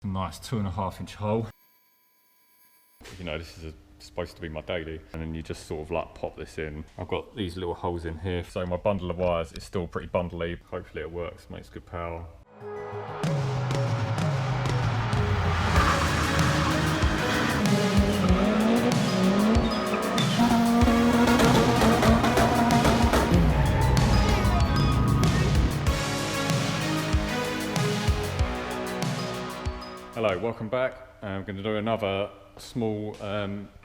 a nice 2.5-inch hole. You know, this is supposed to be my daily, and then you just sort of like pop this in. I've got these little holes in here, so my bundle of wires is still pretty bundly. Hopefully it works, makes good power. Hello, welcome back. I'm going to do another small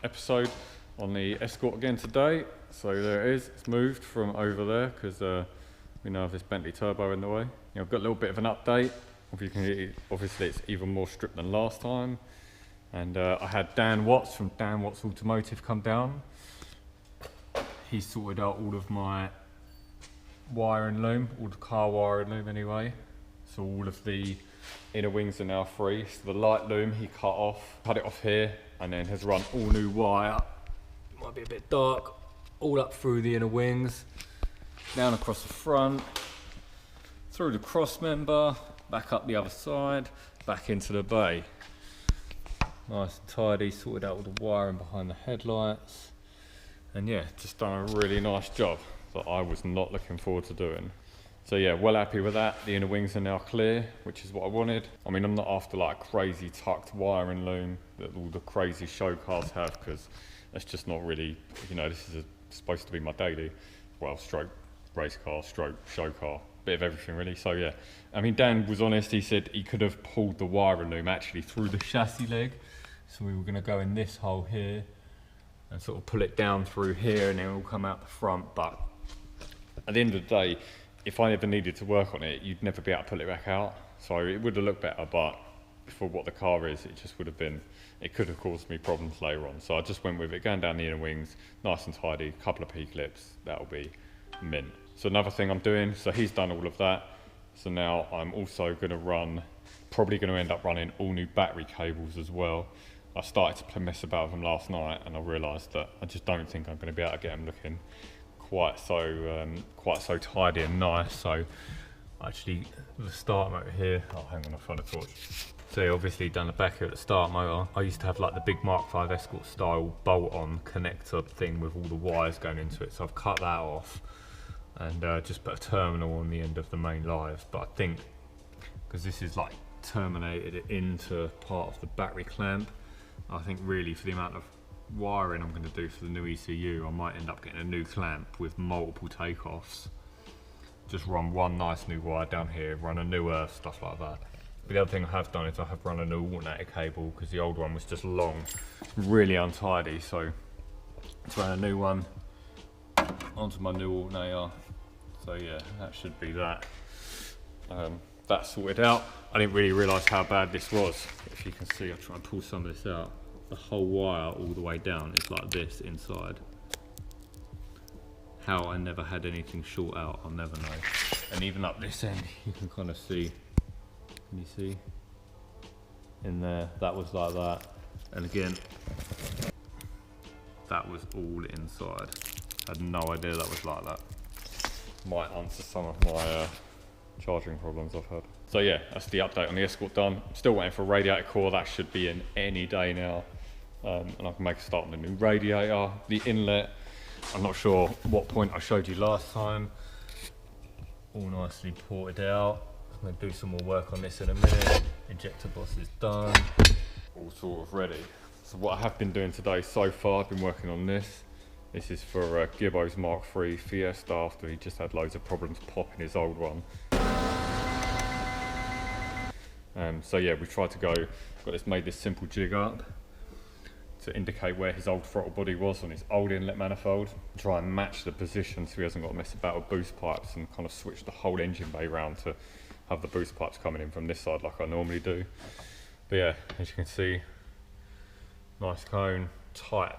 episode on the Escort again today. So there it is, it's moved from over there because we now have this Bentley turbo in the way. I've got a little bit of an update. If you can hear, obviously it's even more stripped than last time. And I had Dan Watts from Dan Watts Automotive come down. He sorted out all of my wire and loom, all the car wire and loom anyway. So all of the inner wings are now free. So the light loom he cut it off here, and then has run all new wire. Might be a bit dark. All up through the inner wings, down across the front, through the cross member, back up the other side, back into the bay. Nice and tidy, sorted out all the wiring behind the headlights. And yeah, just done a really nice job that I was not looking forward to doing. So yeah, well happy with that. The inner wings are now clear, which is what I wanted. I mean, I'm not after like crazy tucked wiring loom that all the crazy show cars have, because that's just not really, you know, this is supposed to be my daily. Well, stroke race car, stroke show car, bit of everything really. So yeah, I mean, Dan was honest. He said he could have pulled the wiring loom actually through the chassis leg. So we were gonna go in this hole here and sort of pull it down through here, and then it'll come out the front. But at the end of the day, if I ever needed to work on it, you'd never be able to pull it back out. So it would have looked better, but for what the car is, it just would have been, it could have caused me problems later on. So I just went with it, going down the inner wings, nice and tidy, a couple of P-clips, that'll be mint. So another thing I'm doing, so he's done all of that. So now I'm also gonna probably gonna end up running all new battery cables as well. I started to mess about with them last night, and I realised that I just don't think I'm gonna be able to get them looking quite so tidy and nice. So actually the start motor here, oh hang on, I'll find a torch. So obviously down the back here at the start motor, I used to have like the big Mark 5 Escort style bolt on connector thing with all the wires going into it. So I've cut that off and just put a terminal on the end of the main live. But I think, because this is like terminated into part of the battery clamp, I think really for the amount of wiring I'm going to do for the new ECU, I might end up getting a new clamp with multiple takeoffs. Just run one nice new wire down here, run a new earth, stuff like that. But the other thing I have done is I have run a new alternator cable, because the old one was just long, really untidy. So to run a new one onto my new alternator. So yeah, that should be that. That's sorted out. I didn't really realise how bad this was. If you can see, I'll try and pull some of this out. The whole wire all the way down is like this inside. How I never had anything short out, I'll never know. And even up this end, you can kind of see, can you see? In there, that was like that. And again, that was all inside. I had no idea that was like that. Might answer some of my charging problems I've had. So yeah, that's the update on the Escort done. I'm still waiting for a radiator core. That should be in any day now. And I can make a start on the new radiator. The inlet, I'm not sure what point I showed you last time. All nicely ported out. I'm going to do some more work on this in a minute. Injector boss is done. All sort of ready. So what I have been doing today so far, I've been working on this. This is for Gibbo's Mark III Fiesta after he just had loads of problems popping his old one. So yeah, we tried to made this simple jig up to indicate where his old throttle body was on his old inlet manifold. Try and match the position so he hasn't got to mess about with boost pipes, and kind of switch the whole engine bay round to have the boost pipes coming in from this side like I normally do. But yeah, as you can see, nice cone, tight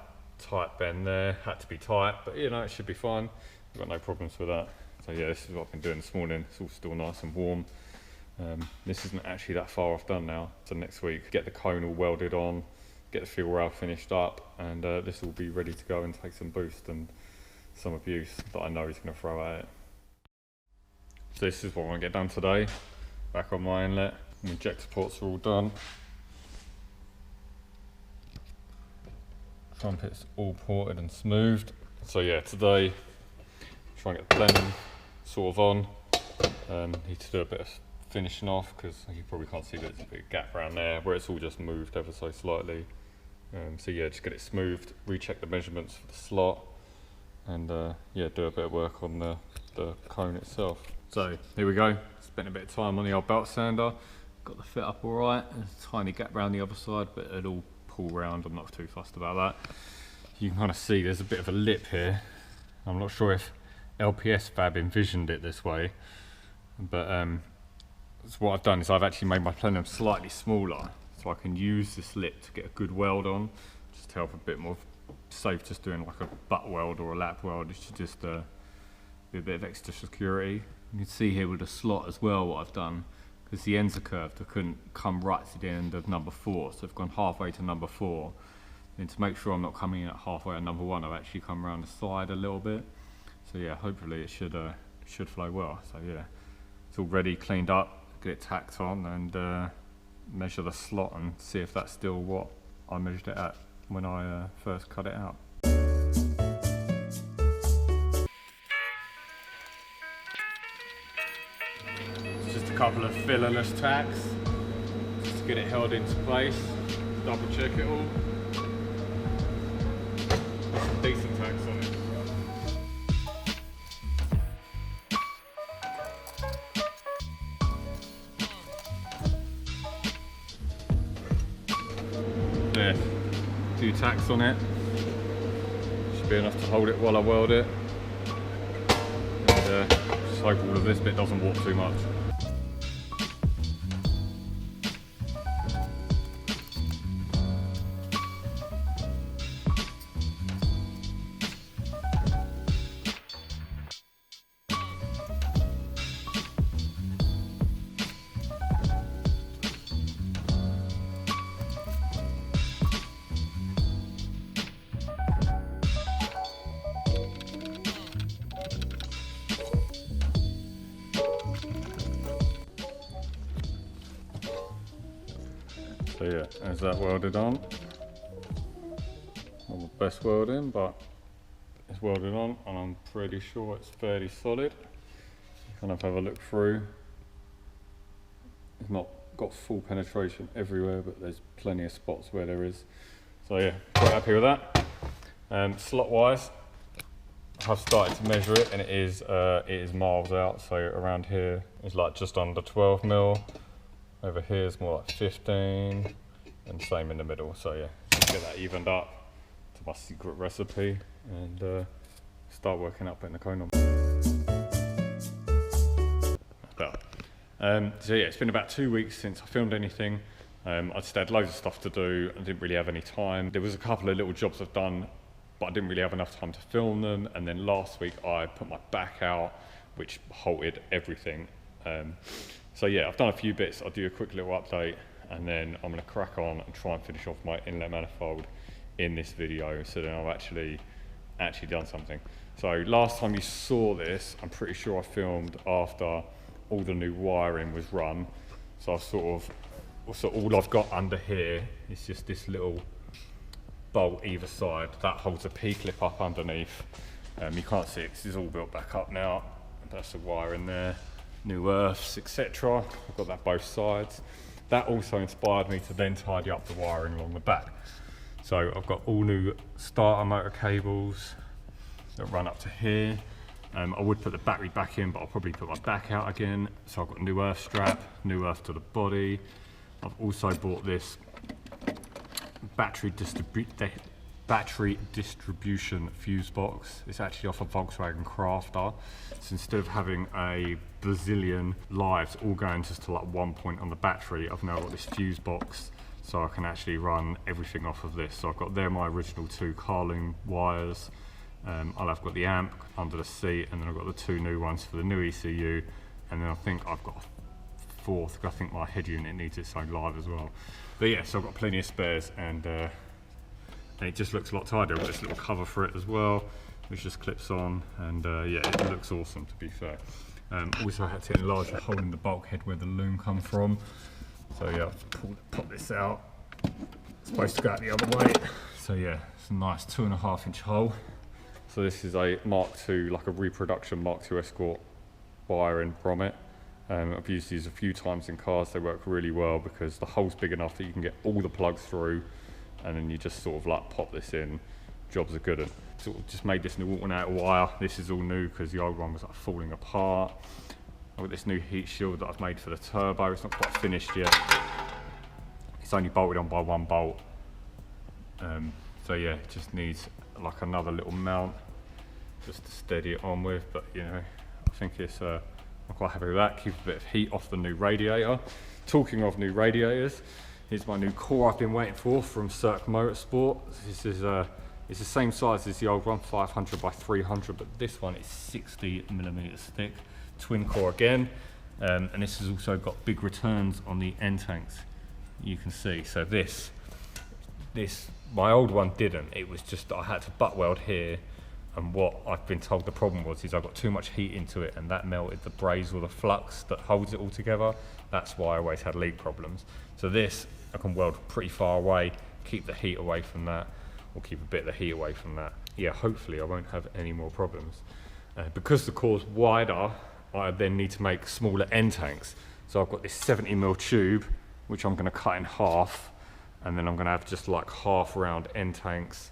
bend there. Had to be tight, but you know, it should be fine. I've got no problems with that. So yeah, this is what I've been doing this morning. It's all still nice and warm. This isn't actually that far off done now. So next week, get the cone all welded on, get the fuel rail finished up, and this will be ready to go and take some boost and some abuse that I know he's going to throw at it. So this is what I want to get done today. Back on my inlet, my injector ports are all done. trumpets all ported and smoothed. So yeah, today try and get the blending sort of on. Need to do a bit of finishing off because you probably can't see there's a big gap around there where it's all just moved ever so slightly. So yeah, just get it smoothed, recheck the measurements for the slot, and yeah, do a bit of work on the cone itself. So here we go, spent a bit of time on the old belt sander, got the fit up alright. There's a tiny gap around the other side, but it'll pull round, I'm not too fussed about that. You can kind of see there's a bit of a lip here. I'm not sure if LPS Fab envisioned it this way, but so what I've done is I've actually made my plenum slightly smaller, so I can use this lip to get a good weld on, just to help a bit more safe just doing like a butt weld or a lap weld. It's just be a bit of extra security. You can see here with the slot as well what I've done, because the ends are curved, I couldn't come right to the end of number 4, so I've gone halfway to number 4. And to make sure I'm not coming in at halfway at number 1, I've actually come around the side a little bit. So yeah, hopefully it should flow well. So yeah, it's all ready, cleaned up, get it tacked on, and measure the slot and see if that's still what I measured it at when I first cut it out. It's just a couple of fillerless tacks, just to get it held into place, double check it all. Some decent tacks on it. There, 2 tacks on it. Should be enough to hold it while I weld it. And just hope all of this bit doesn't warp too much. So yeah, there's that welded on. Not the best welding, but it's welded on and I'm pretty sure it's fairly solid. Kind of have a look through. It's not got full penetration everywhere, but there's plenty of spots where there is. So yeah, quite happy with that. Slot wise, I've started to measure it and it is miles out. So around here is like just under 12 mil. Over here is more like 15, and same in the middle. So yeah, just get that evened up to my secret recipe and start working up in the cone on. So yeah, it's been about 2 weeks since I filmed anything. I just had loads of stuff to do and didn't really have any time. There was a couple of little jobs I've done, but I didn't really have enough time to film them. And then last week I put my back out, which halted everything. So yeah, I've done a few bits. I'll do a quick little update and then I'm gonna crack on and try and finish off my inlet manifold in this video, so then I've actually done something. So last time you saw this, I'm pretty sure I filmed after all the new wiring was run. So all I've got under here is just this little bolt either side. That holds a P-clip up underneath. You can't see it because it's all built back up now. That's the wire in there. New earths, etc. I've got that both sides. That also inspired me to then tidy up the wiring along the back. So I've got all new starter motor cables that run up to here. I would put the battery back in, but I'll probably put my back out again. So I've got new earth strap, new earth to the body. I've also bought this battery distribution fuse box. It's actually off a Volkswagen Crafter. So instead of having a bazillion lives all going just to like one point on the battery, I've now got this fuse box so I can actually run everything off of this. So I've got there my original 2 car loom wires. I've got the amp under the seat, and then I've got the 2 new ones for the new ECU, and then I think I've got a 4th, because I think my head unit needs its own live as well. But yeah, so I've got plenty of spares, and it just looks a lot tidier. I've got this little cover for it as well, which just clips on, and yeah, it looks awesome, to be fair. Also I had to enlarge the hole in the bulkhead where the loom come from. So yeah, I've pop this out, It's supposed to go out the other way. So yeah, it's a nice 2.5-inch hole. So this is a Mark II, like a reproduction Mark II Escort wiring from it. I've used these a few times in cars. They work really well because the hole's big enough that you can get all the plugs through, and then you just sort of like pop this in. Jobs are good. And sort of just made this new alternator wire. This is all new because the old one was like falling apart. I've got this new heat shield that I've made for the turbo. It's not quite finished yet. It's only bolted on by 1 bolt. So yeah, it just needs like another little mount just to steady it on with. But you know, I think it's I'm quite happy with that. Keep a bit of heat off the new radiator. Talking of new radiators, here's my new core I've been waiting for from Cirque Motorsport. This is it's the same size as the old one, 500 by 300, but this one is 60mm thick, twin core again, and this has also got big returns on the end tanks. You can see. So this my old one didn't. It was just I had to butt weld here, and what I've been told the problem was is I got too much heat into it, and that melted the braze or the flux that holds it all together. That's why I always had leak problems. So this I can weld pretty far away, keep the heat away from that, or keep a bit of the heat away from that. Yeah, hopefully I won't have any more problems. Because the core's wider, I then need to make smaller end tanks. So I've got this 70mm tube, which I'm going to cut in half, and then I'm going to have just like half round end tanks,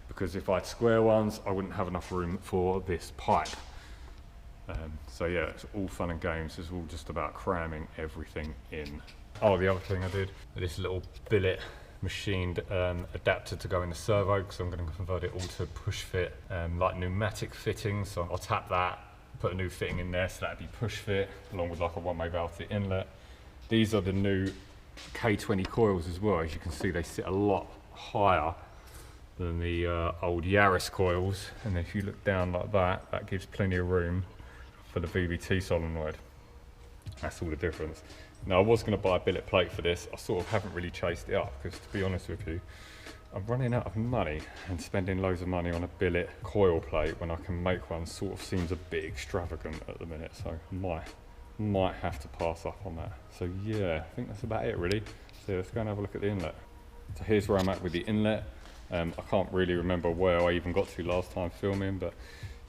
because if I had square ones, I wouldn't have enough room for this pipe. So yeah, it's all fun and games. It's all just about cramming everything in. Oh, the other thing I did, this little billet machined adapter to go in the servo, because I'm going to convert it all to push fit, like pneumatic fittings. So I'll tap that, put a new fitting in there, so that'd be push fit, along with like a one-way valve to the inlet. These are the new K20 coils as well. As you can see, they sit a lot higher than the old Yaris coils, and if you look down like that, that gives plenty of room for the VVT solenoid. That's all the difference. Now, I was going to buy a billet plate for this. I sort of haven't really chased it up because, to be honest with you, I'm running out of money, and spending loads of money on a billet coil plate when I can make one sort of seems a bit extravagant at the minute. So might have to pass up on that. So yeah, I think that's about it really. So let's go and have a look at the inlet. So here's where I'm at with the inlet. I can't really remember where I even got to last time filming, but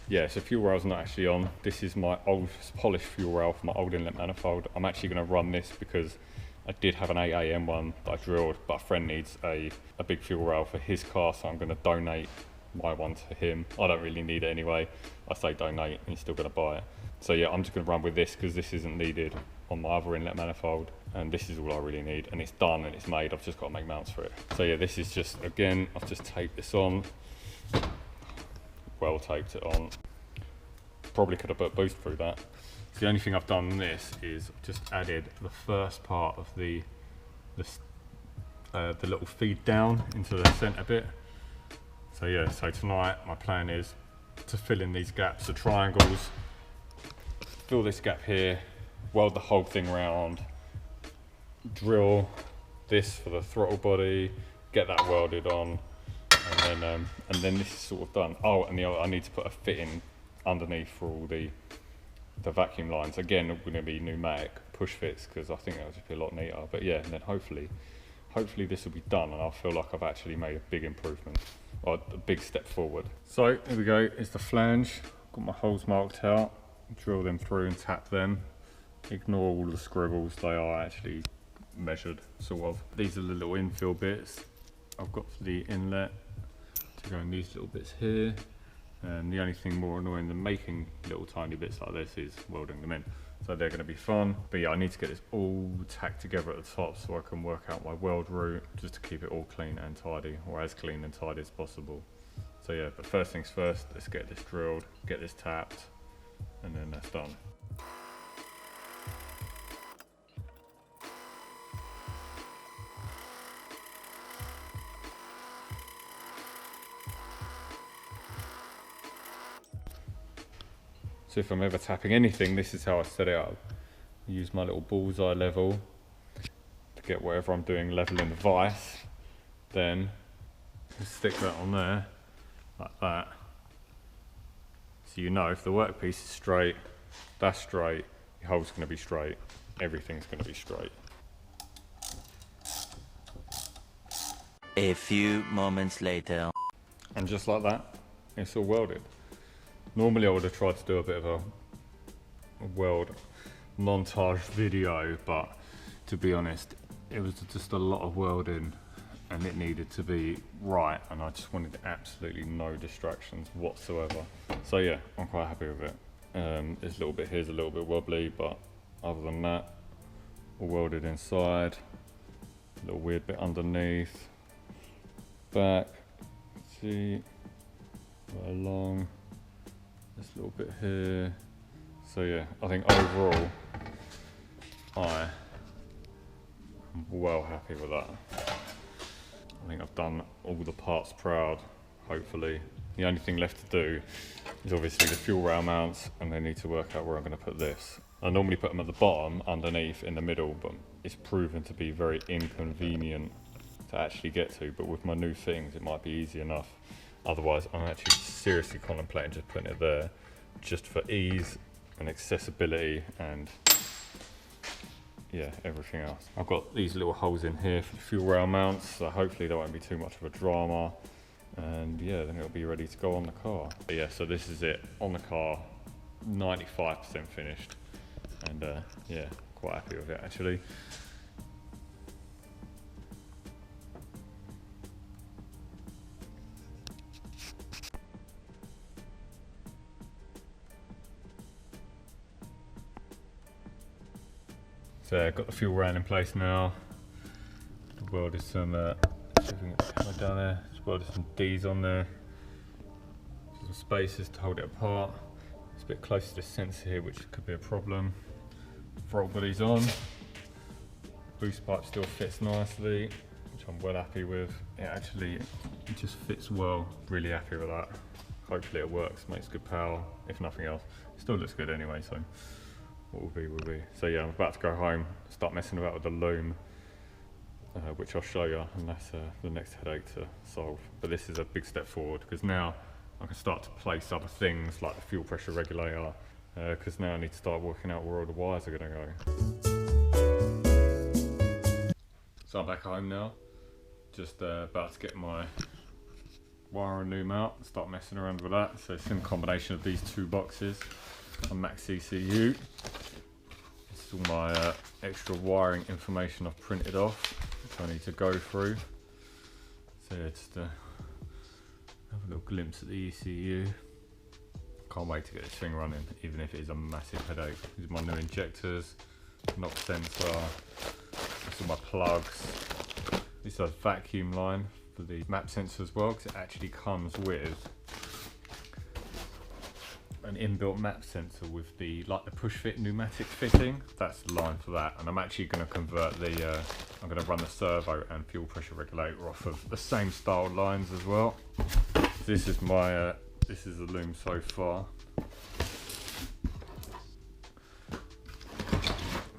yeah, so fuel rail's not actually on. This is my old polished fuel rail for my old inlet manifold. I'm actually going to run this because I did have an 8am one that I drilled, but a friend needs a big fuel rail for his car, so I'm going to donate my one to him. I don't really need it anyway. I say donate, and he's still going to buy it. So yeah, I'm just going to run with this because this isn't needed on my other inlet manifold, and this is all I really need, and it's done and it's made. I've just got to make mounts for it. So yeah, this is just, again, I've just taped this on. Well taped it on. Probably could have put a boost through that. So the only thing I've done on this is just added the first part of the little feed down into the centre bit. So yeah, so tonight my plan is to fill in these gaps, the triangles, fill this gap here, weld the whole thing round, drill this for the throttle body, get that welded on, and then this is sort of done. Oh, and I need to put a fitting underneath for all the vacuum lines. Again, we're going to be pneumatic push fits because I think that would just be a lot neater. But yeah, and then hopefully this will be done, and I'll feel like I've actually made a big improvement, or a big step forward. So here we go. It's the flange. Got my holes marked out. Drill them through and tap them. Ignore all the scribbles. They are actually measured, sort of. These are the little infill bits I've got for the inlet to go in these little bits here. And the only thing more annoying than making little tiny bits like this is welding them in. So they're going to be fun. But yeah, I need to get this all tacked together at the top so I can work out my weld route, just to keep it all clean and tidy, or as clean and tidy as possible. So yeah, but first things first, let's get this drilled, get this tapped, and then that's done. So if I'm ever tapping anything, this is how I set it up. I use my little bullseye level to get whatever I'm doing level in the vise. Then stick that on there, like that. So you know if the workpiece is straight, that's straight, your hole's going to be straight, everything's going to be straight. A few moments later. And just like that, it's all welded. Normally I would have tried to do a bit of a weld montage video, but to be honest, it was just a lot of welding and it needed to be right, and I just wanted absolutely no distractions whatsoever. So yeah, I'm quite happy with it. This little bit here's a little bit wobbly, but other than that, all welded inside. A little weird bit underneath. Back, see, right along. This little bit here. So yeah, I think overall, I'm well happy with that. I think I've done all the parts proud, hopefully. The only thing left to do is obviously the fuel rail mounts, and they need to work out where I'm going to put this. I normally put them at the bottom, underneath, in the middle, but it's proven to be very inconvenient to actually get to. But with my new things, it might be easy enough. Otherwise, I'm actually seriously contemplating just putting it there, just for ease and accessibility and yeah, everything else. I've got these little holes in here for the fuel rail mounts, so hopefully that won't be too much of a drama. And yeah, then it'll be ready to go on the car. But yeah, so this is it on the car, 95% finished. And yeah, quite happy with it actually. So I've got the fuel rail in place now. Welded some, see if we can get the camera down there. Just welded some D's on there. Some spacers to hold it apart. It's a bit close to the sensor here, which could be a problem. Throttle body's on. Boost pipe still fits nicely, which I'm well happy with. It just fits well. Really happy with that. Hopefully it works, makes good power, if nothing else. It still looks good anyway, so what will be, will be. So yeah, I'm about to go home, start messing about with the loom, which I'll show you, and that's the next headache to solve. But this is a big step forward, because now I can start to place other things like the fuel pressure regulator, because now I need to start working out where all the wires are going to go. So I'm back home now, just about to get my wiring loom out and start messing around with that. So it's in a combination of these two boxes, a Max CCU. This is all my extra wiring information I've printed off, which I need to go through. So yeah, just have a little glimpse at the ECU. Can't wait to get this thing running, even if it is a massive headache. These are my new injectors, knock sensor, these are my plugs. This is a vacuum line for the map sensor as well, because it actually comes with an inbuilt map sensor with the push fit pneumatic fitting. That's the line for that, and I'm actually going to convert the I'm going to run the servo and fuel pressure regulator off of the same style lines as well. This is my this is the loom so far.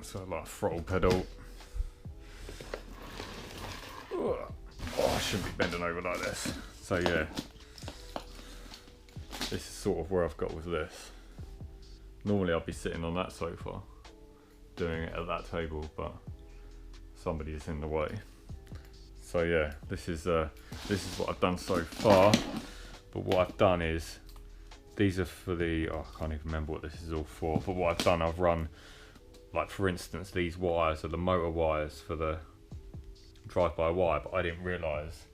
So like throttle pedal. Oh, I shouldn't be bending over like this. So yeah, this is sort of where I've got with this. Normally I'd be sitting on that sofa doing it at that table, but somebody is in the way. So yeah, this is what I've done so far. But what I've done is, these are for the, I can't even remember what this is all for, but what I've done, I've run, like for instance, these wires are the motor wires for the drive-by-wire, but I didn't realise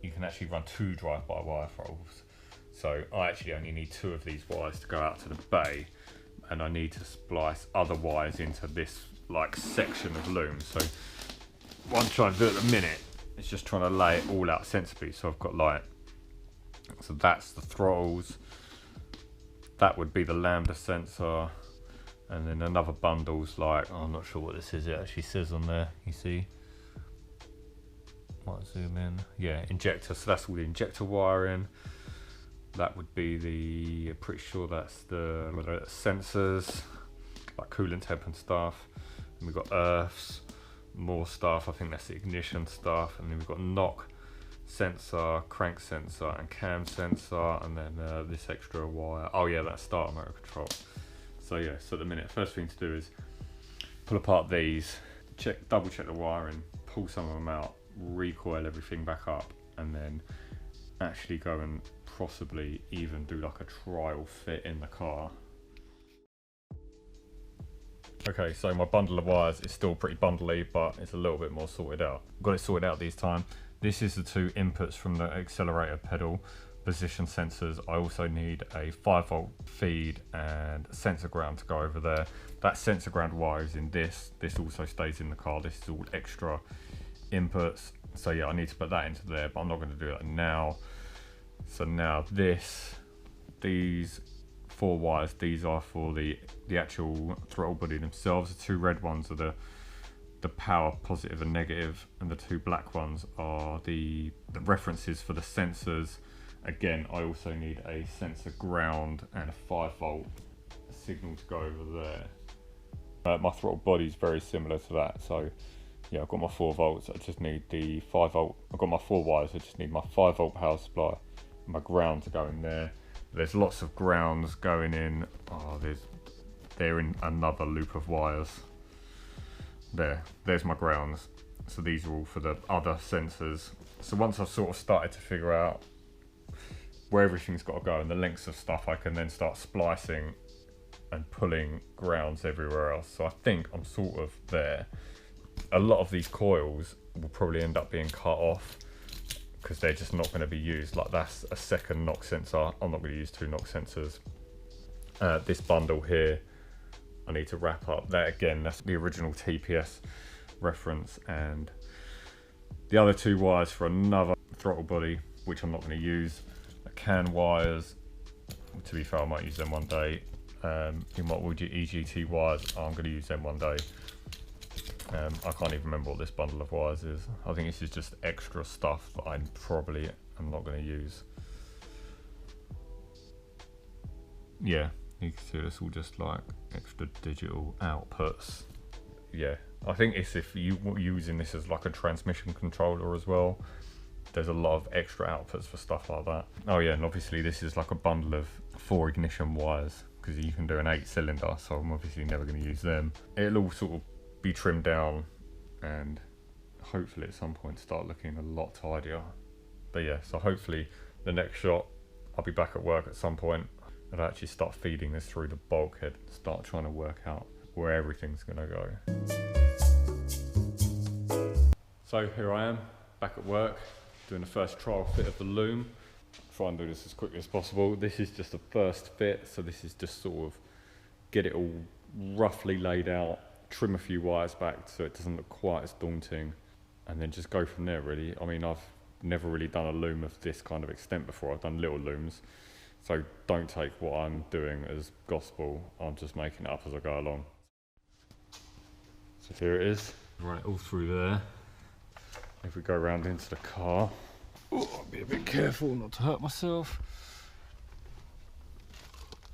you can actually run two drive-by-wire throttles. So I actually only need two of these wires to go out to the bay, and I need to splice other wires into this like section of loom. So what I'm trying to do at the minute is just trying to lay it all out sensibly. So I've got like, so that's the throttles, that would be the lambda sensor, and then another bundle's like, oh, I'm not sure what this is, it actually says on there, you see. Might zoom in. Yeah, injector, so that's all the injector wiring. That would be the, pretty sure that's the sensors, like coolant temp and stuff. And we've got earths, more stuff, I think that's the ignition stuff. And then we've got knock sensor, crank sensor, and cam sensor, and then this extra wire. Oh yeah, that's starter motor control. So yeah, so at the minute, first thing to do is pull apart these, double check the wiring, pull some of them out, recoil everything back up and then actually go and possibly even do like a trial fit in the car. Okay, so my bundle of wires is still pretty bundly, but it's a little bit more sorted out. Got it sorted out this time. This is the two inputs from the accelerator pedal, position sensors. I also need a 5-volt feed and sensor ground to go over there. That sensor ground wire is in this. This also stays in the car. This is all extra inputs. So yeah, I need to put that into there, but I'm not going to do that now. So now these 4 wires, these are for the actual throttle body themselves. The 2 red ones are the power positive and negative, and the 2 black ones are the references for the sensors. Again, I also need a sensor ground and a 5-volt signal to go over there. My throttle body is very similar to that, so yeah, I've got my 4 volts. I just need the 5-volt. I've got my 4 wires. I just need my 5-volt power supply, my ground to go in there. There's lots of grounds going in. Oh, they're in another loop of wires. There's my grounds. So these are all for the other sensors. So once I've sort of started to figure out where everything's got to go and the lengths of stuff, I can then start splicing and pulling grounds everywhere else. So I think I'm sort of there. A lot of these coils will probably end up being cut off because they're just not going to be used. Like that's a second knock sensor. I'm not going to use 2 knock sensors. This bundle here, I need to wrap up. That again, that's the original TPS reference, and the other 2 wires for another throttle body, which I'm not going to use. CAN wires, to be fair, I might use them one day. You might would your EGT wires, I'm going to use them one day. I can't even remember what this bundle of wires is. I think this is just extra stuff that I probably am not going to use. Yeah, you can see it's all just like extra digital outputs. Yeah, I think it's if you were using this as like a transmission controller as well. There's a lot of extra outputs for stuff like that. Oh yeah, and obviously this is like a bundle of 4 ignition wires because you can do an 8-cylinder, so I'm obviously never going to use them. It'll all sort of be trimmed down and hopefully at some point start looking a lot tidier. But yeah, so hopefully the next shot, I'll be back at work at some point and I'll actually start feeding this through the bulkhead, start trying to work out where everything's going to go. So here I am, back at work, doing the first trial fit of the loom. Try and do this as quickly as possible. This is just the first fit, so this is just sort of get it all roughly laid out, trim a few wires back so it doesn't look quite as daunting, and then just go from there really. I mean, I've never really done a loom of this kind of extent before. I've done little looms, so don't take what I'm doing as gospel. I'm just making it up as I go along. So here it is, run it all through there. If we go around into the car, oh, I'll be a bit careful not to hurt myself.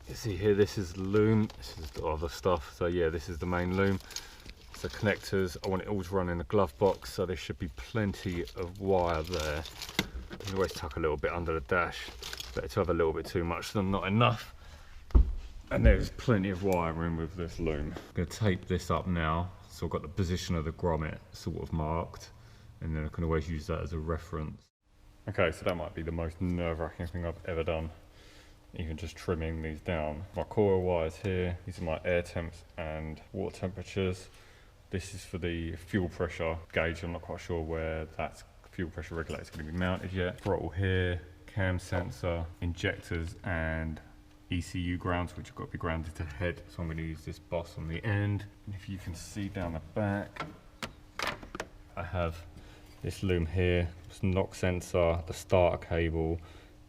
You see here, this is the loom, this is the other stuff. So yeah, this is the main loom. So connectors, I want it all to run in a glove box, so there should be plenty of wire there. You can always tuck a little bit under the dash. Better to have a little bit too much than not enough. And there's plenty of wire in with this loom. I'm gonna tape this up now, so I've got the position of the grommet sort of marked, and then I can always use that as a reference. Okay, so that might be the most nerve-wracking thing I've ever done. Even just trimming these down. My coil wires here, these are my air temps and water temperatures. This is for the fuel pressure gauge. I'm not quite sure where that fuel pressure regulator is going to be mounted yet. Throttle here, cam sensor, injectors and ECU grounds, which have got to be grounded to head. So I'm going to use this boss on the end. And if you can see down the back, I have this loom here, this knock sensor, the starter cable,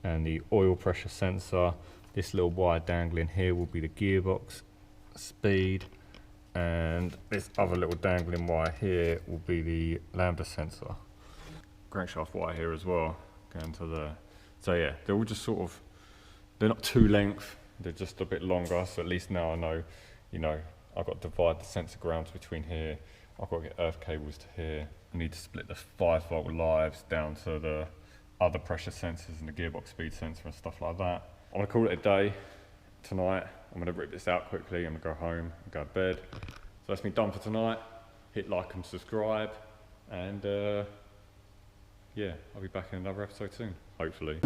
and the oil pressure sensor. This little wire dangling here will be the gearbox speed, and this other little dangling wire here will be the lambda sensor. Crankshaft wire here as well, going to there. So yeah, they're all just sort of, they're not too length, they're just a bit longer, so at least now I know, you know, I've got to divide the sensor grounds between here, I've got to get earth cables to here, I need to split the 5-volt lives down to the other pressure sensors and the gearbox speed sensor and stuff like that. I'm gonna call it a day tonight. I'm gonna rip this out quickly. I'm gonna go home and go to bed. So that's me done for tonight. Hit like and subscribe, and yeah, I'll be back in another episode soon, hopefully.